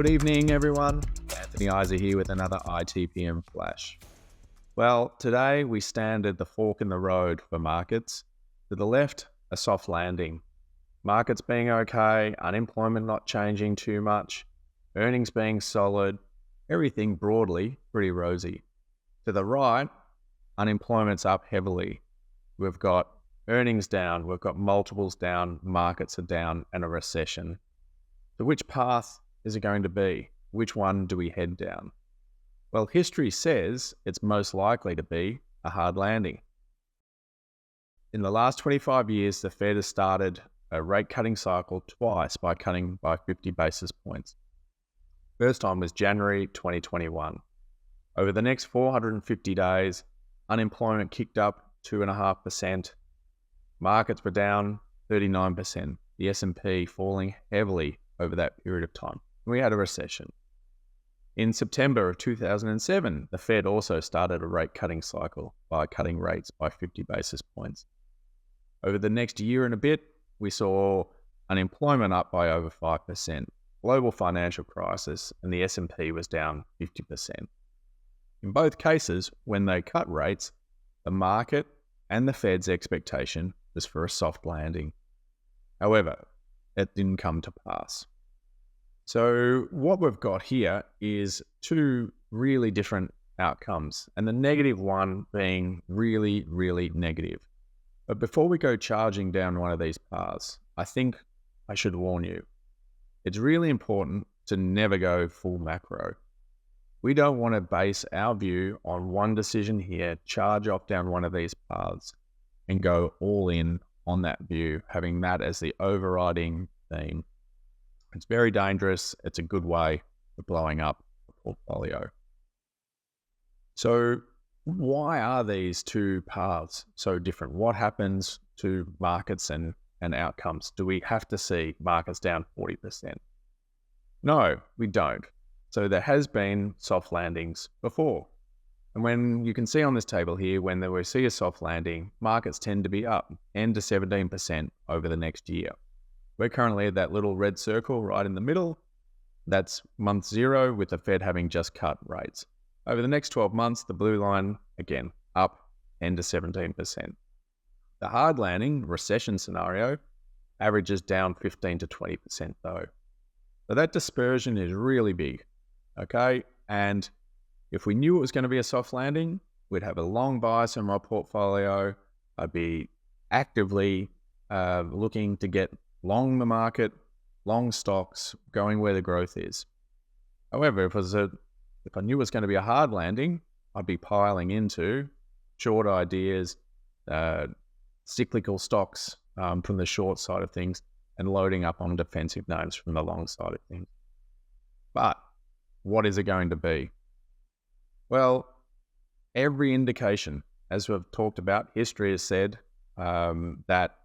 Good evening, everyone. Anthony Iser here with another ITPM Flash. Well, today we stand at the fork in the road for markets. To the left, a soft landing. Markets being okay, unemployment not changing too much, earnings being solid, everything broadly pretty rosy. To the right, unemployment's up heavily. We've got earnings down, we've got multiples down, markets are down, and a recession. So which path is it going to be? Which one do we head down? Well, history says it's most likely to be a hard landing. In the last 25 years, the Fed has started a rate cutting cycle twice by cutting by 50 basis points. First time was January 2021. Over the next 450 days, unemployment kicked up 2.5%. Markets were down 39%. The S&P falling heavily over that period of time. We had a recession. In September of 2007, the Fed also started a rate cutting cycle by cutting rates by 50 basis points. Over the next year and a bit, we saw unemployment up by over 5%, global financial crisis, and the S&P was down 50%. In both cases, when they cut rates, the market and the Fed's expectation was for a soft landing. However, it didn't come to pass. So what we've got here is two really different outcomes, and the negative one being really, really negative. But before we go charging down one of these paths, I think I should warn you. It's really important to never go full macro. We don't want to base our view on one decision here, charge off down one of these paths, and go all in on that view, having that as the overriding theme. It's very dangerous. It's a good way of blowing up a portfolio. So why are these two paths so different? What happens to markets and outcomes? Do we have to see markets down 40%? No, we don't. So there has been soft landings before. And when you can see on this table here, when we see a soft landing, markets tend to be up 10 to 17% over the next year. We're currently at that little red circle right in the middle. That's month 0 with the Fed having just cut rates. Over the next 12 months, the blue line, again, up 10 to 17%. The hard landing recession scenario averages down 15 to 20% though. So that dispersion is really big, okay? And if we knew it was going to be a soft landing, we'd have a long bias in my portfolio. I'd be actively looking to get long the market, long stocks, going where the growth is. However, if I knew it was going to be a hard landing, I'd be piling into short ideas, cyclical stocks from the short side of things, and loading up on defensive names from the long side of things. But what is it going to be? Well, every indication, as we've talked about, history has said that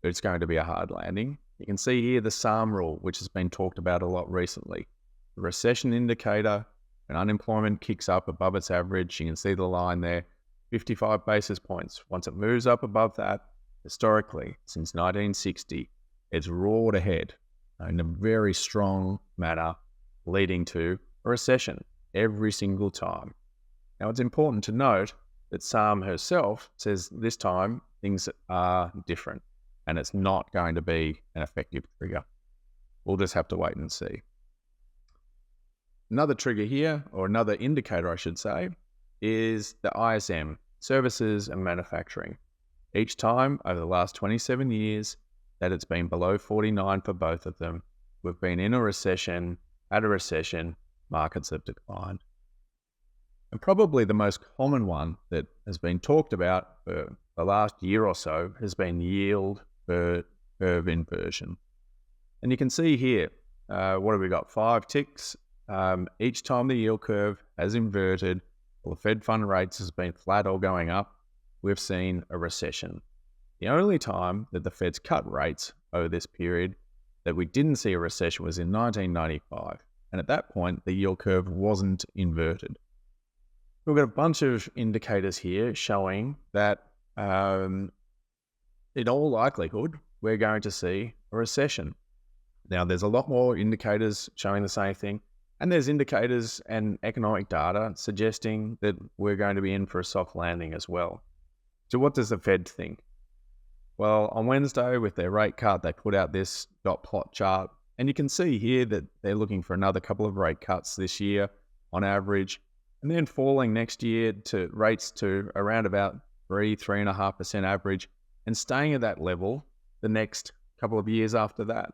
it's going to be a hard landing. You can see here the SARM rule, which has been talked about a lot recently. The recession indicator, when unemployment kicks up above its average, you can see the line there, 55 basis points. Once it moves up above that, historically, since 1960, it's roared ahead in a very strong manner, leading to a recession every single time. Now, it's important to note that SARM herself says this time things are different and it's not going to be an effective trigger. We'll just have to wait and see. Another trigger here, or another indicator I should say, is the ISM, services and manufacturing. Each time over the last 27 years that it's been below 49 for both of them, we've been in a recession, at a recession, markets have declined. And probably the most common one that has been talked about for the last year or so has been yield curve inversion. And you can see here, what have we got? 5 ticks. Each time the yield curve has inverted, or the Fed fund rates has been flat or going up, we've seen a recession. The only time that the Fed's cut rates over this period that we didn't see a recession was in 1995. And at that point, the yield curve wasn't inverted. We've got a bunch of indicators here showing that in all likelihood, we're going to see a recession. Now, there's a lot more indicators showing the same thing. And there's indicators and economic data suggesting that we're going to be in for a soft landing as well. So what does the Fed think? Well, on Wednesday with their rate cut, they put out this dot plot chart. And you can see here that they're looking for another couple of rate cuts this year on average, and then falling next year to rates to around about 3.5% average, and staying at that level the next couple of years after that.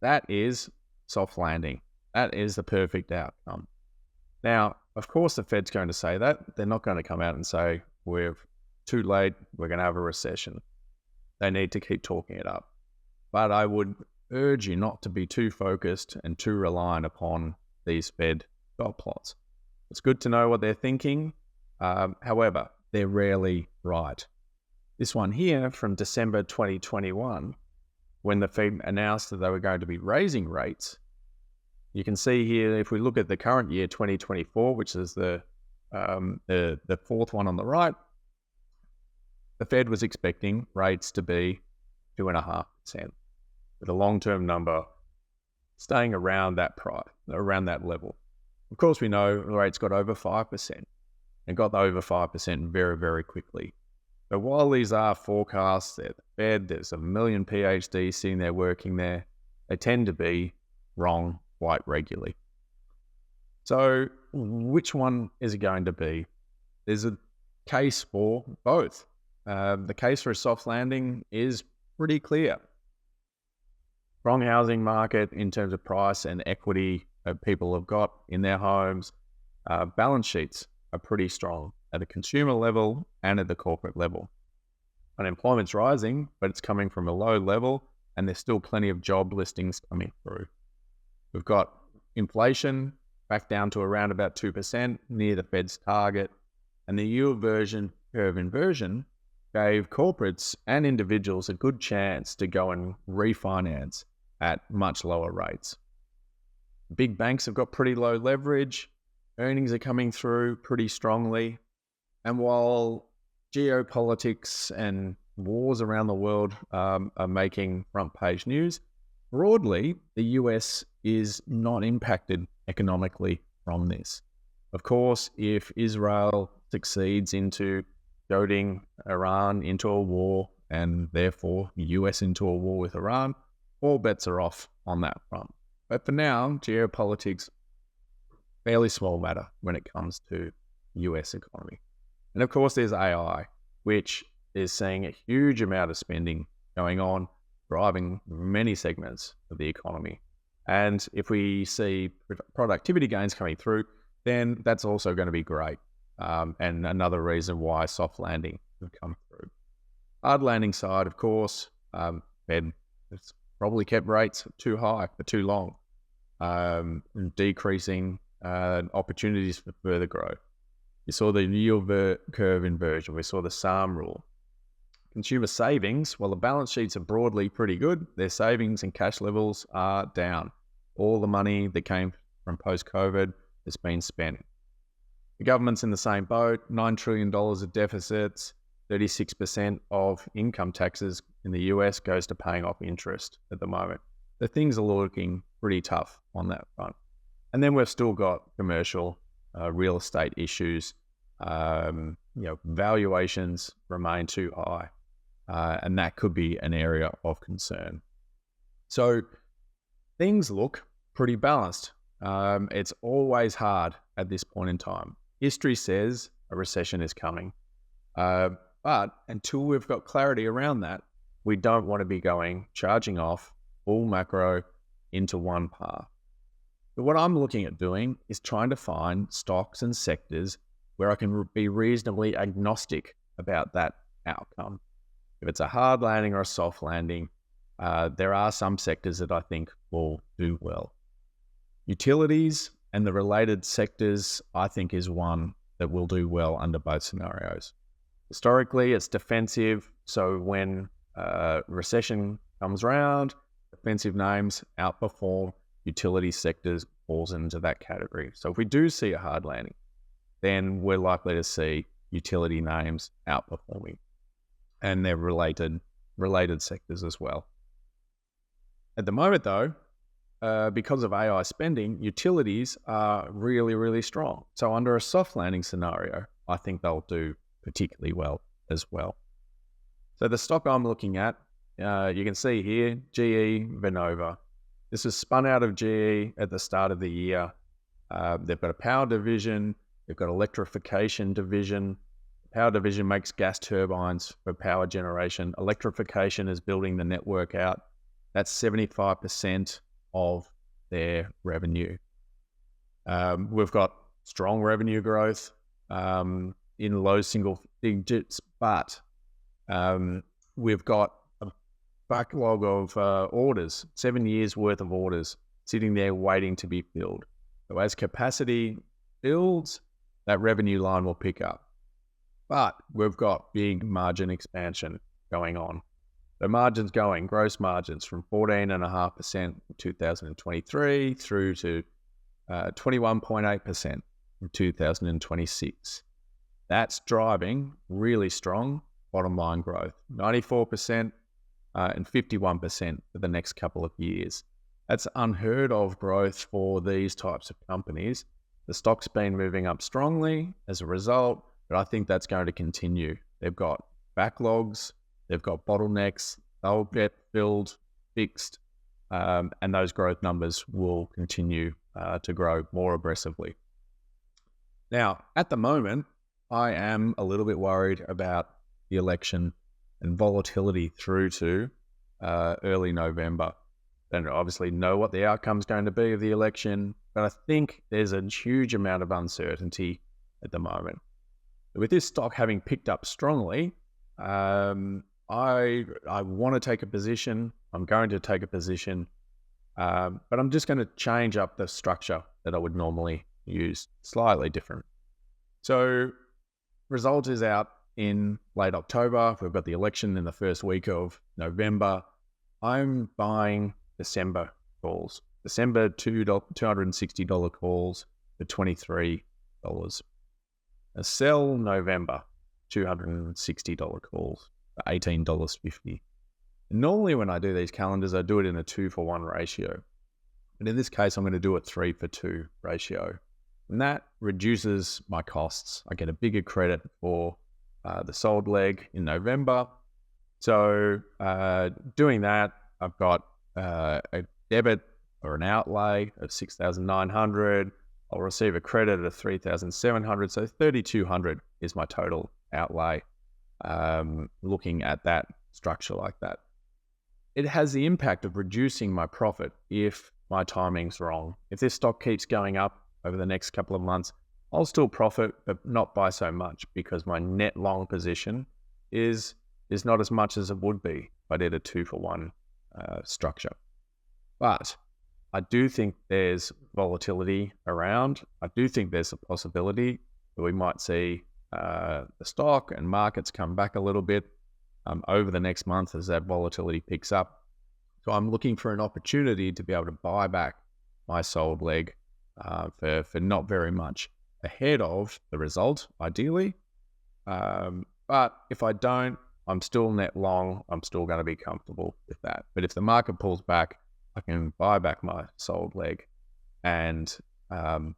That is soft landing. That is the perfect outcome. Now, of course, the Fed's going to say that. They're not going to come out and say, we're too late, we're going to have a recession. They need to keep talking it up. But I would urge you not to be too focused and too reliant upon these Fed dot plots. It's good to know what they're thinking. However, they're rarely right. This one here from December 2021, when the Fed announced that they were going to be raising rates, you can see here, if we look at the current year, 2024, which is the fourth one on the right, the Fed was expecting rates to be 2.5%, with a long-term number staying around that level. Of course, we know the rates got over 5% and got over 5% very, very quickly. But while these are forecasts, they're the Fed, there's a million PhDs sitting there working there, they tend to be wrong quite regularly. So which one is it going to be? There's a case for both. The case for a soft landing is pretty clear. Strong housing market in terms of price and equity people have got in their homes. Balance sheets are pretty strong at the consumer level and at the corporate level. Unemployment's rising, but it's coming from a low level, and there's still plenty of job listings coming through. We've got inflation back down to around about 2%, near the Fed's target, and the yield curve inversion gave corporates and individuals a good chance to go and refinance at much lower rates. Big banks have got pretty low leverage, earnings are coming through pretty strongly, and while geopolitics and wars around the world are making front page news, broadly, the US is not impacted economically from this. Of course, if Israel succeeds into goading Iran into a war, and therefore the US into a war with Iran, all bets are off on that front. But for now, geopolitics, fairly small matter when it comes to US economy. And of course, there's AI, which is seeing a huge amount of spending going on, driving many segments of the economy. And if we see productivity gains coming through, then that's also going to be great. And another reason why soft landing would come through. Hard landing side, of course, Fed has probably kept rates too high for too long, decreasing opportunities for further growth. You saw the yield curve inversion. We saw the SARM rule. Consumer savings, well, the balance sheets are broadly pretty good. Their savings and cash levels are down. All the money that came from post-COVID has been spent. The government's in the same boat, $9 trillion of deficits, 36% of income taxes in the US goes to paying off interest at the moment. So things are looking pretty tough on that front. And then we've still got commercial real estate issues. Valuations remain too high, and that could be an area of concern. So things look pretty balanced. It's always hard at this point in time. History says a recession is coming. But until we've got clarity around that, we don't want to be charging off all macro into one path. But what I'm looking at doing is trying to find stocks and sectors where I can be reasonably agnostic about that outcome. If it's a hard landing or a soft landing, there are some sectors that I think will do well. Utilities and the related sectors, I think, is one that will do well under both scenarios. Historically, it's defensive, so when recession comes around, defensive names outperform, utility sectors falls into that category. So if we do see a hard landing, then we're likely to see utility names outperforming, and they're related sectors as well. At the moment, though, because of AI spending, utilities are really, really strong. So under a soft landing scenario, I think they'll do particularly well as well. So the stock I'm looking at, you can see here, GE Vernova. This was spun out of GE at the start of the year. They've got a power division. They've got electrification division. Power division makes gas turbines for power generation. Electrification is building the network out. That's 75% of their revenue. We've got strong revenue growth in low single digits, but we've got a backlog of orders, 7 years worth of orders sitting there waiting to be filled. So as capacity builds, that revenue line will pick up. But we've got big margin expansion going on. The margins going, gross margins from 14.5% in 2023 through to 21.8% in 2026. That's driving really strong bottom line growth, 94% and 51% for the next couple of years. That's unheard of growth for these types of companies. The stock's been moving up strongly as a result, but I think that's going to continue. They've got backlogs, they've got bottlenecks, they'll get filled, fixed, and those growth numbers will continue to grow more aggressively. Now, at the moment, I am a little bit worried about the election and volatility through to early November. Don't obviously know what the outcome's going to be of the election, but I think there's a huge amount of uncertainty at the moment. With this stock having picked up strongly, I want to take a position. I'm going to take a position, but I'm just going to change up the structure that I would normally use, slightly different. So result is out in late October. We've got the election in the first week of November. I'm buying December calls, December $260 calls for $23. A sell November $260 calls for $18.50. And normally when I do these calendars, I do it in a 2-for-1 ratio. But in this case, I'm going to do a 3-for-2 ratio. And that reduces my costs. I get a bigger credit for the sold leg in November. So doing that, I've got a debit or an outlay of $6,900. I'll receive a credit of $3,700. So $3,200 is my total outlay looking at that structure like that. It has the impact of reducing my profit if my timing's wrong. If this stock keeps going up over the next couple of months, I'll still profit, but not by so much because my net long position is not as much as it would be if I did a 2-for-1 structure. But I do think there's volatility around. I do think there's a possibility that we might see the stock and markets come back a little bit over the next month as that volatility picks up. So I'm looking for an opportunity to be able to buy back my sold leg for not very much ahead of the result, ideally. But if I don't, I'm still net long. I'm still going to be comfortable with that. But if the market pulls back, I can buy back my sold leg and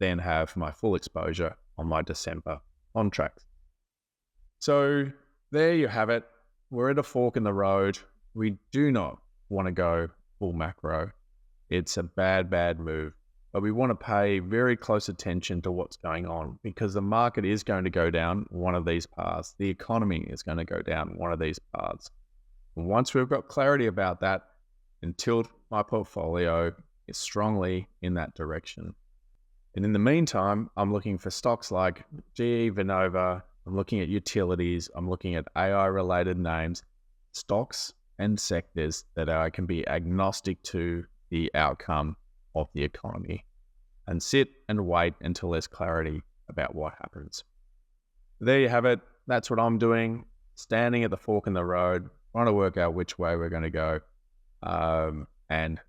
then have my full exposure on my December contract. So there you have it. We're at a fork in the road. We do not want to go full macro. It's a bad move. But we want to pay very close attention to what's going on because the market is going to go down one of these paths. The economy is going to go down one of these paths. And once we've got clarity about that, and tilt my portfolio is strongly in that direction. And in the meantime, I'm looking for stocks like GE Vernova. I'm looking at utilities. I'm looking at AI-related names, stocks and sectors that I can be agnostic to the outcome of the economy and sit and wait until there's clarity about what happens. There you have it. That's what I'm doing, standing at the fork in the road, trying to work out which way we're going to go, and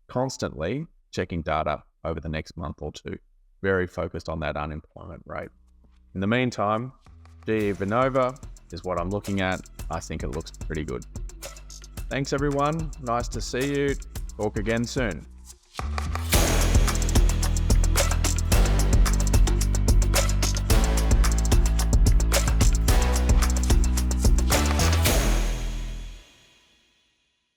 constantly checking data over the next month or two, very focused on that unemployment rate. In the meantime, GE Vernova is what I'm looking at. I think it looks pretty good. Thanks everyone. Nice to see you. Talk again soon.